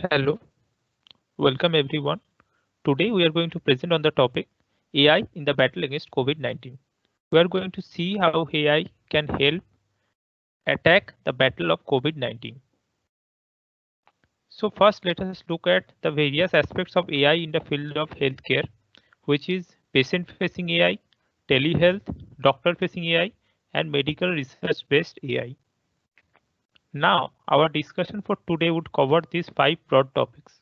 Hello, welcome everyone. Today we are going to present on the topic AI in the battle against COVID-19. We are going to see how AI can help attack the battle of COVID-19. So first let us look at the various aspects of AI in the field of healthcare, which is patient-facing AI, telehealth, doctor-facing AI, and medical research-based AI. Now, our discussion for today would cover these 5 broad topics.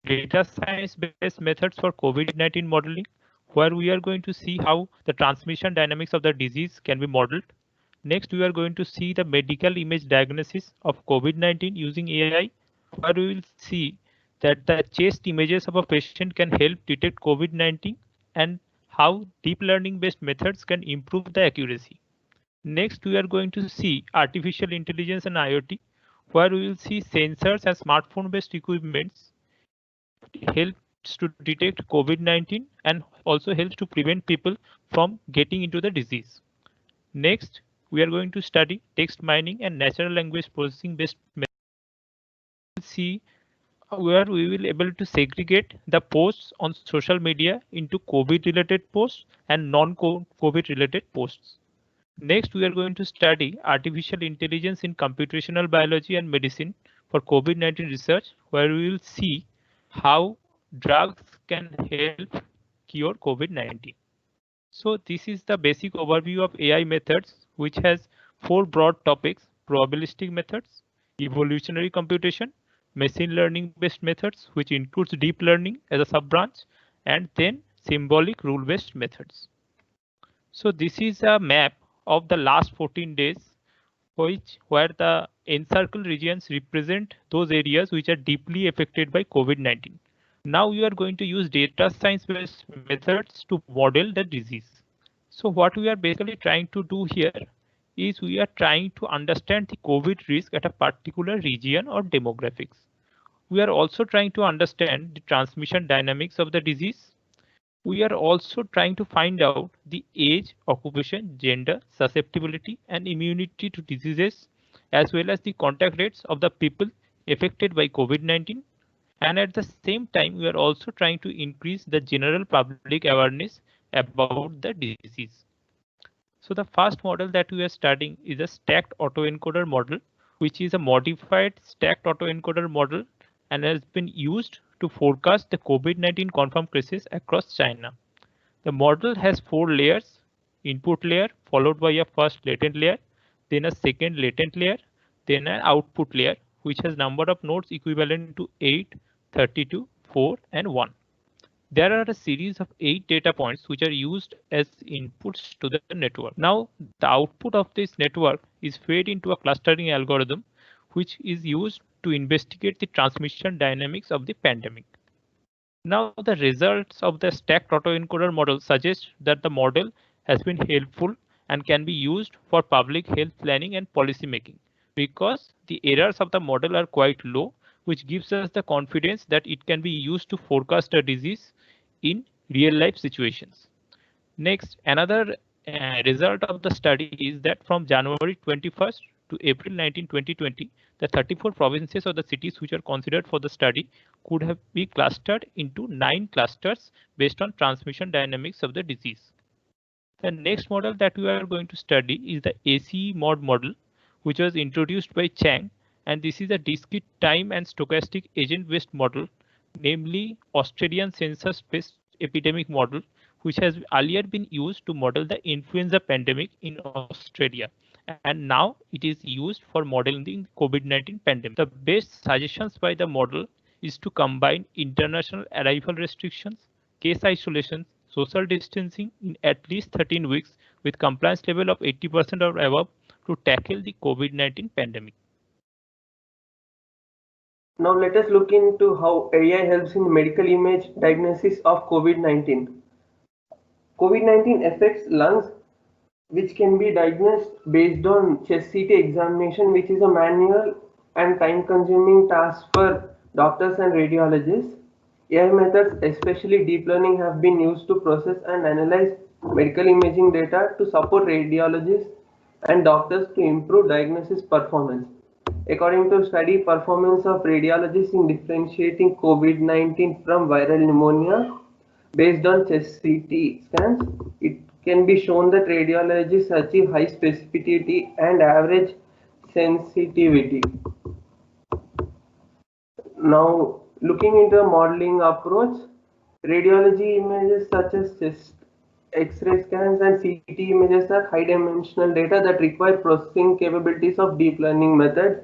Data science-based methods for COVID-19 modeling, where we are going to see how the transmission dynamics of the disease can be modeled. Next, we are going to see the medical image diagnosis of COVID-19 using AI, where we will see that the chest images of a patient can help detect COVID-19 and how deep learning-based methods can improve the accuracy. Next, we are going to see artificial intelligence and IoT, where we will see sensors and smartphone-based equipments helps to detect COVID-19 and also helps to prevent people from getting into the disease. Next, we are going to study text mining and natural language processing based methods. See where we will able to segregate the posts on social media into COVID related posts and non-COVID related posts. Next, we are going to study artificial intelligence in computational biology and medicine for COVID-19 research, where we will see how drugs can help cure COVID-19. So this is the basic overview of AI methods, which has 4 broad topics: probabilistic methods, evolutionary computation, machine learning based methods, which includes deep learning as a sub-branch, and then symbolic rule-based methods. So this is a map of the last 14 days, where the encircled regions represent those areas which are deeply affected by COVID-19. Now we are going to use data science based methods to model the disease. So what we are basically trying to do here is we are trying to understand the COVID risk at a particular region or demographics. We are also trying to understand the transmission dynamics of the disease. We are also trying to find out the age, occupation, gender, susceptibility, and immunity to diseases, as well as the contact rates of the people affected by COVID-19. And at the same time, we are also trying to increase the general public awareness about the disease. So the first model that we are studying is a stacked autoencoder model, which is a modified stacked autoencoder model and has been used to forecast the COVID-19 confirmed cases across China. The model has 4 layers: input layer followed by a first latent layer, then a second latent layer, then an output layer, which has number of nodes equivalent to 8, 32, 4, and 1. There are a series of 8 data points which are used as inputs to the network. Now, the output of this network is fed into a clustering algorithm, which is used to investigate the transmission dynamics of the pandemic. Now, the results of the stacked autoencoder model suggest that the model has been helpful and can be used for public health planning and policy making, because the errors of the model are quite low, which gives us the confidence that it can be used to forecast a disease in real life situations. Next, another result of the study is that from January 21st to April 19, 2020, the 34 provinces or the cities which are considered for the study could have been clustered into 9 clusters based on transmission dynamics of the disease. The next model that we are going to study is the ACE-MOD model, which was introduced by Chang, and this is a discrete time and stochastic agent-based model, namely Australian census-based epidemic model, which has earlier been used to model the influenza pandemic in Australia, and now it is used for modeling the COVID-19 pandemic. The best suggestions by the model is to combine international arrival restrictions, case isolation, social distancing in at least 13 weeks with compliance level of 80% or above to tackle the COVID-19 pandemic. Now let us look into how AI helps in medical image diagnosis of COVID-19. COVID-19 affects lungs, which can be diagnosed based on chest CT examination, which is a manual and time-consuming task for doctors and radiologists. AI methods, especially deep learning, have been used to process and analyze medical imaging data to support radiologists and doctors to improve diagnosis performance. According to study, performance of radiologists in differentiating COVID-19 from viral pneumonia based on chest CT scans, it can be shown that radiologists achieve high specificity and average sensitivity. Now, looking into a modeling approach, radiology images such as chest X-ray scans and CT images are high-dimensional data that require processing capabilities of deep learning methods,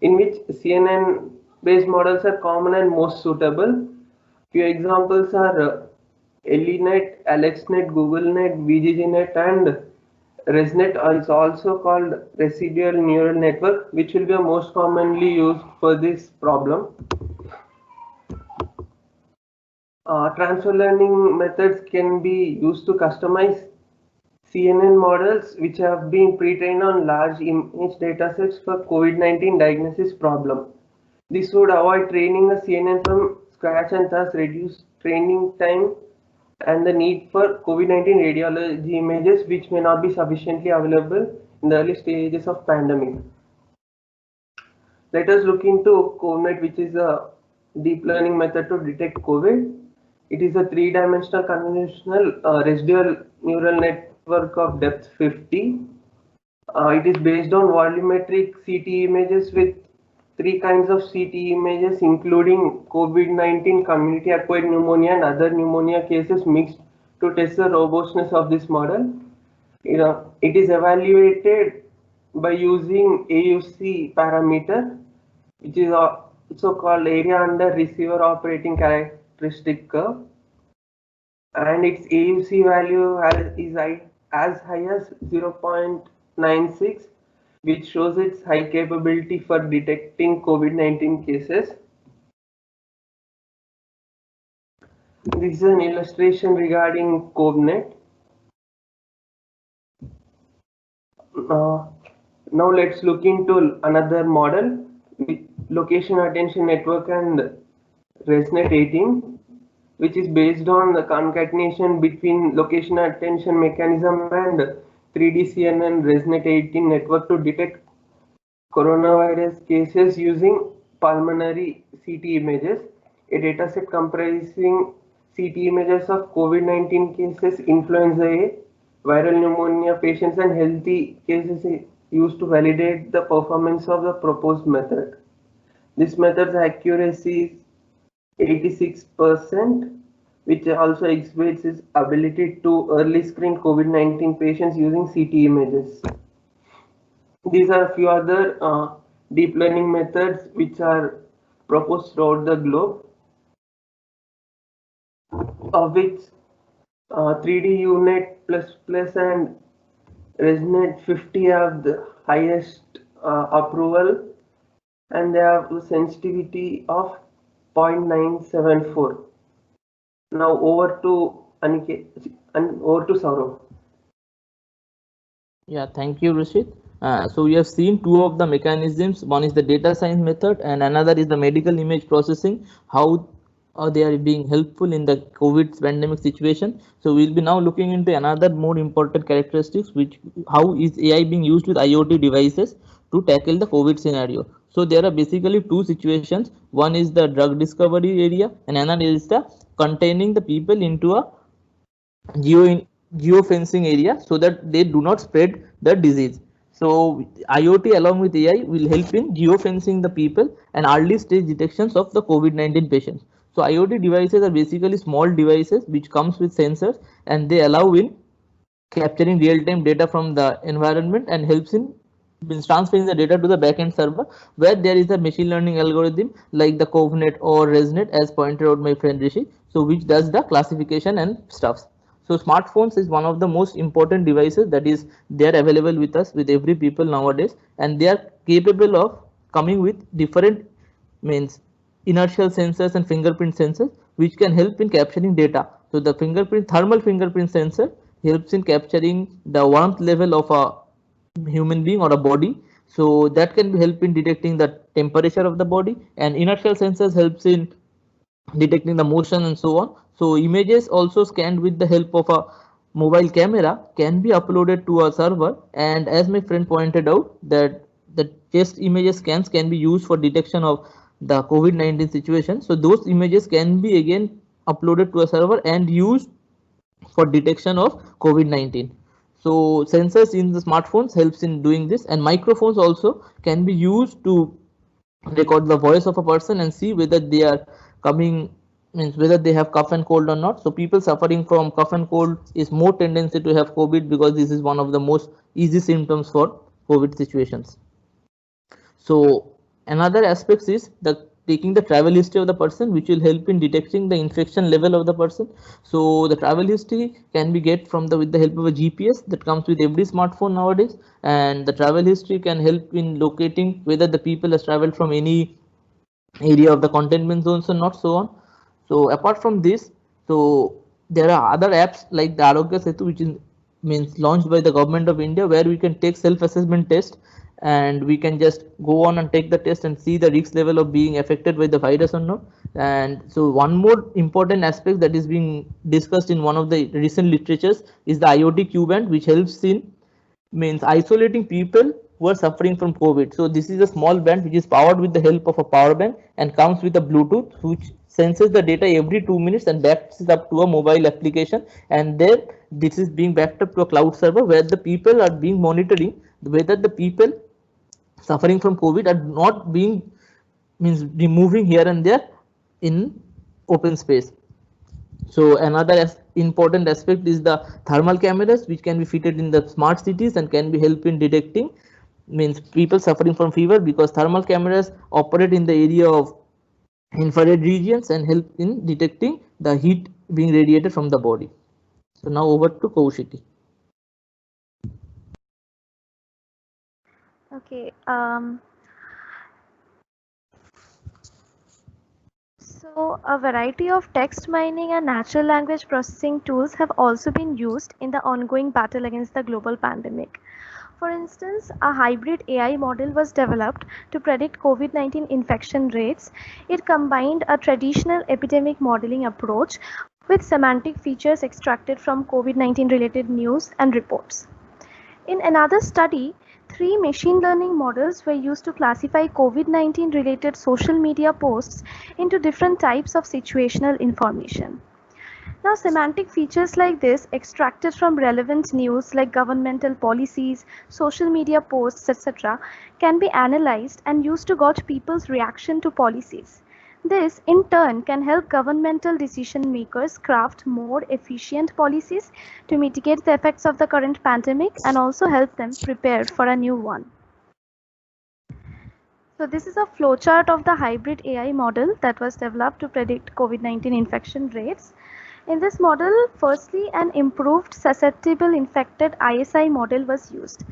in which CNN-based models are common and most suitable. Few examples are ELINet, AlexNet, GoogleNet, VGGNet, and ResNet is also called residual neural network, which will be most commonly used for this problem. Transfer learning methods can be used to customize CNN models which have been pre-trained on large image datasets for COVID-19 diagnosis problem. This would avoid training a CNN from scratch and thus reduce training time and the need for COVID-19 radiology images which may not be sufficiently available in the early stages of pandemic. Let us look into CoVNet, which is a deep learning method to detect COVID. It is a three-dimensional convolutional residual neural network of depth 50. It is based on volumetric CT images with three kinds of CT images, including COVID-19, community-acquired pneumonia, and other pneumonia cases mixed to test the robustness of this model. It is evaluated by using AUC parameter, which is also called area under receiver operating characteristic curve, and its AUC value is as high as 0.96, which shows its high capability for detecting COVID-19 cases. This is an illustration regarding CoVNet. Now let's look into another model, location attention network and ResNet 18, which is based on the concatenation between location attention mechanism and 3D CNN ResNet 18 network to detect coronavirus cases using pulmonary CT images. A dataset comprising CT images of COVID-19 cases, influenza A, viral pneumonia patients, and healthy cases used to validate the performance of the proposed method. This method's accuracy is 86%, which also exhibits its ability to early screen COVID-19 patients using CT images. These are a few other deep learning methods which are proposed throughout the globe, of which 3D UNet++ and ResNet 50 have the highest approval, and they have a sensitivity of 0.974. Now over to Aniket and over to Saurav. Yeah, thank you, Rashid. So we have seen two of the mechanisms. One is the data science method and another is the medical image processing, how they are being helpful in the COVID pandemic situation. So we'll be now looking into another more important characteristics, which how is AI being used with IoT devices to tackle the COVID scenario. So there are basically two situations. One is the drug discovery area and another is the containing the people into a geofencing area so that they do not spread the disease. So IoT along with AI will help in geofencing the people and early stage detections of the COVID-19 patients. So IoT devices are basically small devices which comes with sensors, and they allow in capturing real-time data from the environment and helps in transferring the data to the backend server, where there is a machine learning algorithm like the CoVNet or ResNet, as pointed out my friend Rishi, so which does the classification and stuffs. So smartphones is one of the most important devices that is there available with us, with every people nowadays, and they are capable of coming with different means inertial sensors and fingerprint sensors which can help in capturing data. So the thermal fingerprint sensor helps in capturing the warmth level of a human being or a body, so that can help in detecting the temperature of the body, and inertial sensors helps in detecting the motion and so on. So images also scanned with the help of a mobile camera can be uploaded to a server, and as my friend pointed out that the chest images scans can be used for detection of the COVID-19 situation. So those images can be again uploaded to a server and used for detection of COVID-19. So sensors in the smartphones helps in doing this, and microphones also can be used to record the voice of a person and see whether they are coming, means whether they have cough and cold or not. So people suffering from cough and cold is more tendency to have COVID, because this is one of the most easy symptoms for COVID situations. So another aspect is the taking the travel history of the person, which will help in detecting the infection level of the person. So the travel history can be get from with the help of a GPS that comes with every smartphone nowadays, and the travel history can help in locating whether the people has traveled from any area of the containment zones or not, so on. So apart from this, so there are other apps like the Arogya Setu, which is means launched by the government of India, where we can take self-assessment test, and we can just go on and take the test and see the risk level of being affected by the virus or not. And so one more important aspect that is being discussed in one of the recent literatures is the IoT Q-band, which helps in means isolating people who are suffering from COVID. So this is a small band which is powered with the help of a power bank and comes with a Bluetooth, which senses the data every 2 minutes and backs it up to a mobile application, and then this is being backed up to a cloud server, where the people are being monitoring whether the people suffering from COVID are not being means moving here and there in open space. So another important aspect is the thermal cameras, which can be fitted in the smart cities and can be help in detecting means people suffering from fever, because thermal cameras operate in the area of infrared regions and help in detecting the heat being radiated from the body. So now over to Kaushiki. Okay. So a variety of text mining and natural language processing tools have also been used in the ongoing battle against the global pandemic. For instance, a hybrid AI model was developed to predict COVID-19 infection rates. It combined a traditional epidemic modeling approach with semantic features extracted from COVID-19 related news and reports. In another study, 3 machine learning models were used to classify COVID-19 related social media posts into different types of situational information. Now, semantic features like this, extracted from relevant news like governmental policies, social media posts, etc., can be analyzed and used to gauge people's reaction to policies. This, in turn, can help governmental decision makers craft more efficient policies to mitigate the effects of the current pandemic and also help them prepare for a new one. So this is a flowchart of the hybrid AI model that was developed to predict COVID-19 infection rates. In this model, firstly, an improved susceptible infected ISI model was used.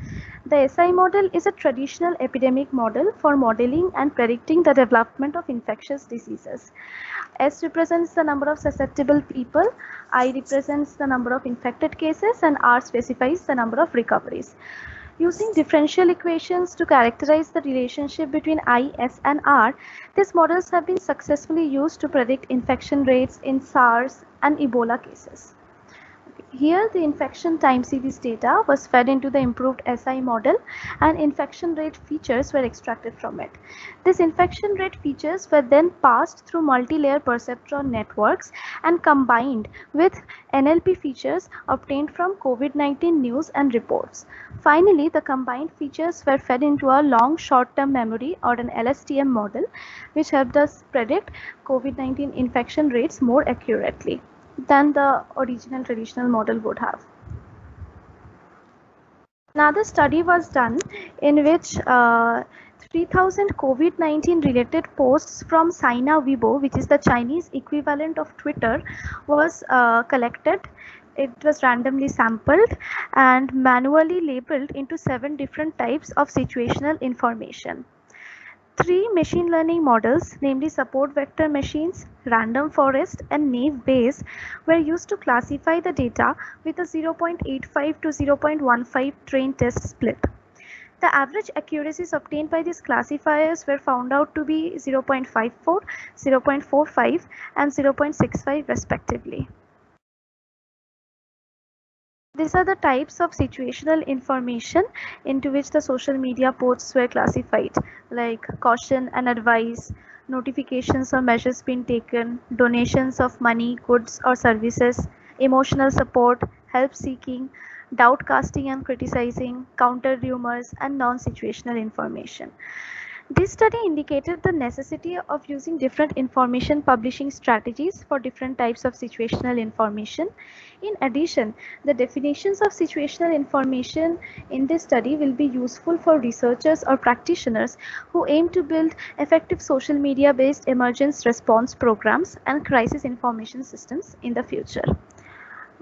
The SI model is a traditional epidemic model for modeling and predicting the development of infectious diseases. S represents the number of susceptible people, I represents the number of infected cases, and R specifies the number of recoveries. Using differential equations to characterize the relationship between I, S, and R, these models have been successfully used to predict infection rates in SARS and Ebola cases. Here, the infection time series data was fed into the improved SI model and infection rate features were extracted from it. These infection rate features were then passed through multi-layer perceptron networks and combined with NLP features obtained from COVID-19 news and reports. Finally, the combined features were fed into a long short-term memory or an LSTM model, which helped us predict COVID-19 infection rates more accurately than the original traditional model would have. Another study was done in which 3,000 COVID-19 related posts from Sina Weibo, which is the Chinese equivalent of Twitter, was collected. It was randomly sampled and manually labeled into 7 different types of situational information. 3 machine learning models, namely support vector machines, random forest, and naive Bayes, were used to classify the data with a 0.85 to 0.15 train test split. The average accuracies obtained by these classifiers were found out to be 0.54, 0.45, and 0.65 respectively. these are the types of situational information into which the social media posts were classified, like caution and advice, notifications or measures being taken, donations of money, goods or services, emotional support, help seeking, doubt casting and criticizing, counter rumors, and non-situational information. This study indicated the necessity of using different information publishing strategies for different types of situational information. In addition, the definitions of situational information in this study will be useful for researchers or practitioners who aim to build effective social media based emergency response programs and crisis information systems in the future.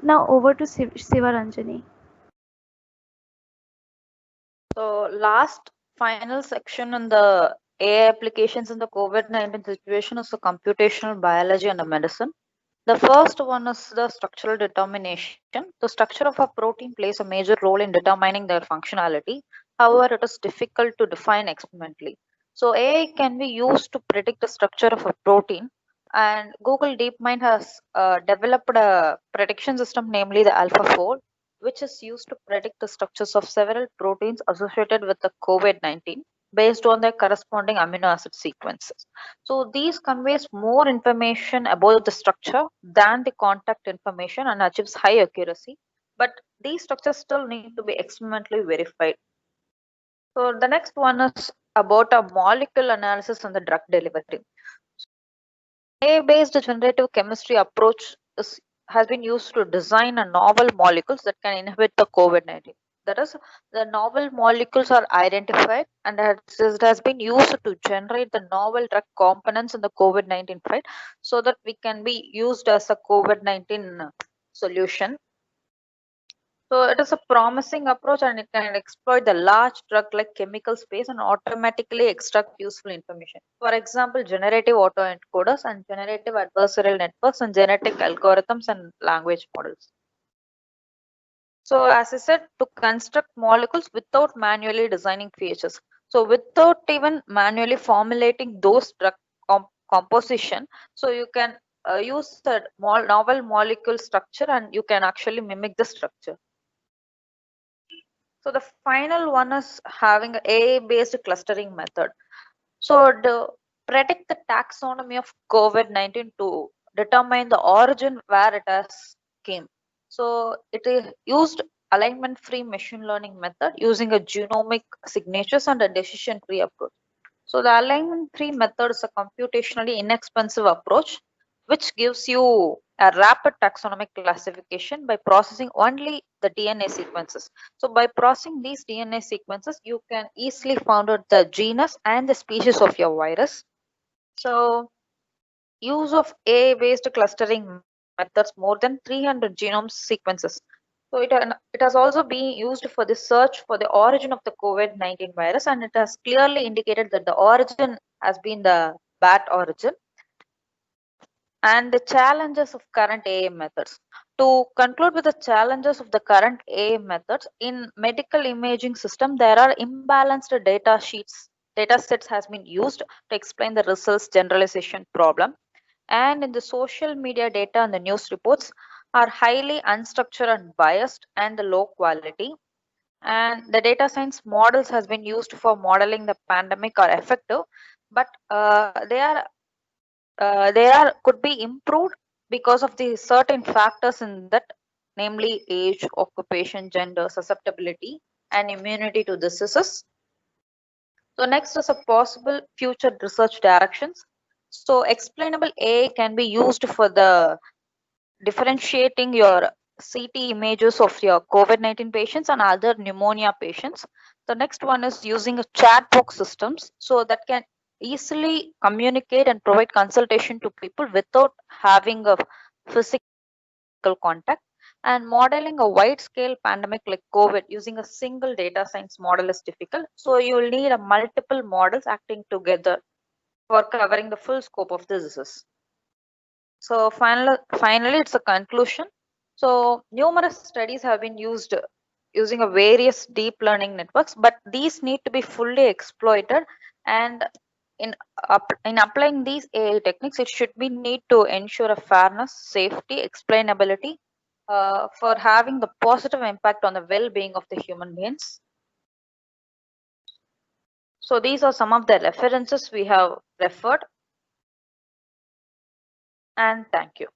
Now over to Sivaranjani. So last final section on the AI applications in the COVID-19 situation is the computational biology and the medicine. The first one is the structural determination. The structure of a protein plays a major role in determining their functionality. However, it is difficult to define experimentally. So AI can be used to predict the structure of a protein, and Google DeepMind has developed a prediction system, namely the AlphaFold, which is used to predict the structures of several proteins associated with the COVID-19 based on their corresponding amino acid sequences. So these conveys more information about the structure than the contact information and achieves high accuracy, but these structures still need to be experimentally verified. So the next one is about a molecule analysis and the drug delivery. AI-based generative chemistry approach has been used to design a novel molecules that can inhibit the COVID-19. That is, the novel molecules are identified and it has been used to generate the novel drug components in the COVID-19 fight so that we can be used as a COVID-19 solution. So it is a promising approach and it can exploit the large drug-like chemical space and automatically extract useful information. For example, generative autoencoders and generative adversarial networks and genetic algorithms and language models. So as I said, to construct molecules without manually designing features. So without even manually formulating those drug composition, so you can use the novel molecule structure and you can actually mimic the structure. So the final one is having an AI-based clustering method. So to predict the taxonomy of COVID-19 to determine the origin where it has came. So it is used alignment-free machine learning method using a genomic signatures and a decision tree approach. So the alignment-free method is a computationally inexpensive approach which gives you a rapid taxonomic classification by processing only the DNA sequences. So by processing these DNA sequences, you can easily find out the genus and the species of your virus. So use of AI-based clustering methods, more than 300 genome sequences. So it has also been used for the search for the origin of the COVID-19 virus, and it has clearly indicated that the origin has been the bat origin. And the challenges of current AI methods. To conclude with the challenges of the current AI methods, in medical imaging system, there are imbalanced data sets has been used to explain the results generalization problem. And in the social media data and the news reports are highly unstructured and biased and the low quality. And the data science models has been used for modeling the pandemic are effective, but could be improved because of the certain factors in that, namely age, occupation, gender, susceptibility, and immunity to diseases. So next is a possible future research directions. So explainable AI can be used for the differentiating your CT images of your COVID-19 patients and other pneumonia patients. The next one is using a chat box systems so that can easily communicate and provide consultation to people without having a physical contact. And modeling a wide scale pandemic like COVID using a single data science model is difficult. So you will need a multiple models acting together for covering the full scope of the disease. So finally, it's a conclusion. So numerous studies have been used using a various deep learning networks, but these need to be fully exploited. And in applying these AI techniques, it should be need to ensure a fairness, safety, explainability, for having the positive impact on the well-being of the human beings. So these are some of the references we have referred, and thank you.